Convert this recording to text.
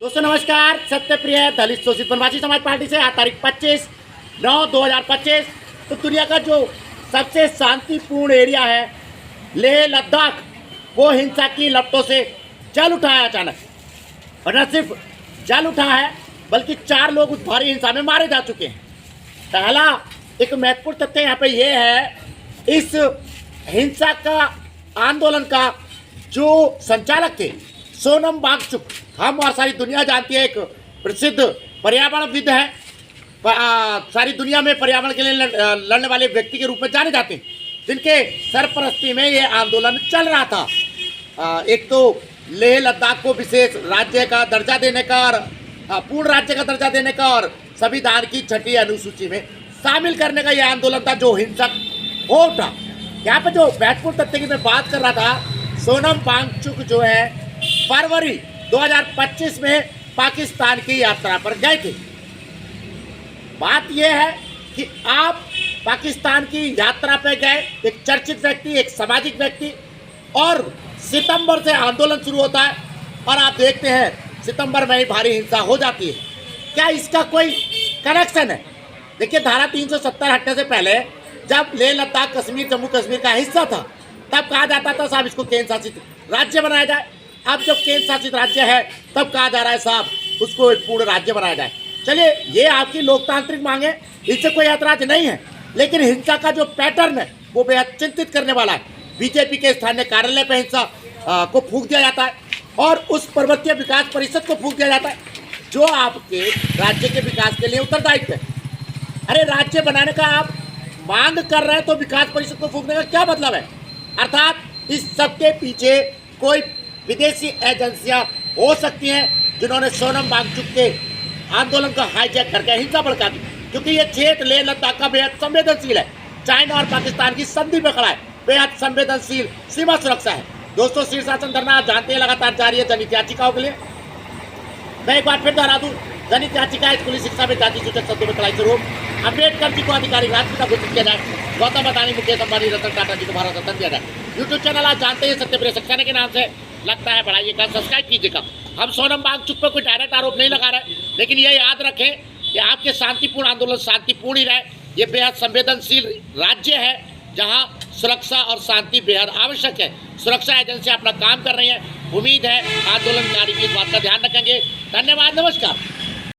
दोस्तों नमस्कार। सत्यप्रिय दलित शोषित वनवासी समाज पार्टी से आज तारीख 25/9/2025 तो दुनिया का जो सबसे शांतिपूर्ण एरिया है लेह लद्दाख वो हिंसा की लपटों से जल उठा है अचानक। और न सिर्फ जल उठा है बल्कि 4 लोग उस भारी हिंसा में मारे जा चुके हैं। पहला एक महत्वपूर्ण तथ्य यहाँ पे ये है, इस हिंसा का आंदोलन का जो संचालक थे सोनम वांगचुक, हम और सारी दुनिया जानती है, एक प्रसिद्ध पर्यावरणविद है, सारी दुनिया में पर्यावरण के लिए लड़ने वाले व्यक्ति के रूप में जाने जाते हैं, जिनके सरपरस्ती में ये आंदोलन चल रहा था। एक तो लेह लद्दाख को विशेष राज्य का दर्जा देने का और पूर्ण राज्य का दर्जा देने का और संविधान की 6वीं अनुसूची में शामिल करने का यह आंदोलन था जो हिंसक हो उठा। यहाँ पर जो महत्वपूर्ण तथ्य की मैं बात कर रहा था, सोनम वांगचुक जो है फरवरी 2025 में पाकिस्तान की यात्रा पर गए थे। बात यह है कि आप पाकिस्तान की यात्रा पर गए, एक चर्चित व्यक्ति, एक सामाजिक व्यक्ति, और सितंबर से आंदोलन शुरू होता है और आप देखते हैं सितंबर में ही भारी हिंसा हो जाती है। क्या इसका कोई कनेक्शन है? देखिए, धारा 370 हटने से पहले जब लेह लद्दाख कश्मीर जम्मू कश्मीर का हिस्सा था तब कहा जाता था साहब इसको केंद्र शासित राज्य बनाया जाए। अब जब केंद्र शासित राज्य है तब कहा जा रहा है साहब उसको एक पूर्ण राज्य बनाया जाए। चलिए, ये आपकी लोकतांत्रिक मांग है, इससे कोई ऐतराज नहीं है, लेकिन हिंसा का जो पैटर्न है वो बेहद चिंतित करने वाला है। बीजेपी के स्थानीय कार्यालय पर हिंसा को फूंक दिया जाता है और उस पर्वतीय विकास परिषद को फूंक दिया जाता है जो आपके राज्य के विकास के लिए उत्तरदायित्व है। अरे, राज्य बनाने का आप मांग कर रहे हैं तो विकास परिषद को फूंकने का क्या मतलब है? अर्थात इस सबके पीछे कोई विदेशी एजेंसियां हो सकती हैं जिन्होंने सोनम वांगचुक के आंदोलन को हाईजैक करके हिंसा भड़का दी, क्योंकि ये क्षेत्र लेह लद्दाख का बेहद संवेदनशील है। चाइना और पाकिस्तान की संधि में खड़ा है, बेहद संवेदनशील सीमा सुरक्षा है। दोस्तों, शीर्षासन धरना आप जानते हैं लगातार जारी है जनहित याचिकाओं के लिए। मैं एक बार फिर दोहरा दूं, जनहित याचिका स्कूली शिक्षा में जाति सूचक शब्दों में कड़ाई से रोक, अम्बेडकर जी को आधिकारिक राष्ट्रपिता घोषित किया जाए, गौतम अदानी, मुकेश अंबानी, रतन टाटा जी को भारत रत्न दिया जाए। यूट्यूब चैनल आप जानते हैं सत्यप्रिय शिक्षा के नाम से लगता है, बढ़ाइएगा, सब्सक्राइब कीजिएगा। हम सोनम वांगचुक पर कोई डायरेक्ट आरोप नहीं लगा रहे, लेकिन ये याद रखें कि आपके शांतिपूर्ण आंदोलन शांतिपूर्ण ही रहे। ये बेहद संवेदनशील राज्य है जहां सुरक्षा और शांति बेहद आवश्यक है। सुरक्षा एजेंसियां अपना काम कर रही हैं। उम्मीद है आंदोलनकारी भी इस बात का ध्यान रखेंगे। धन्यवाद, नमस्कार।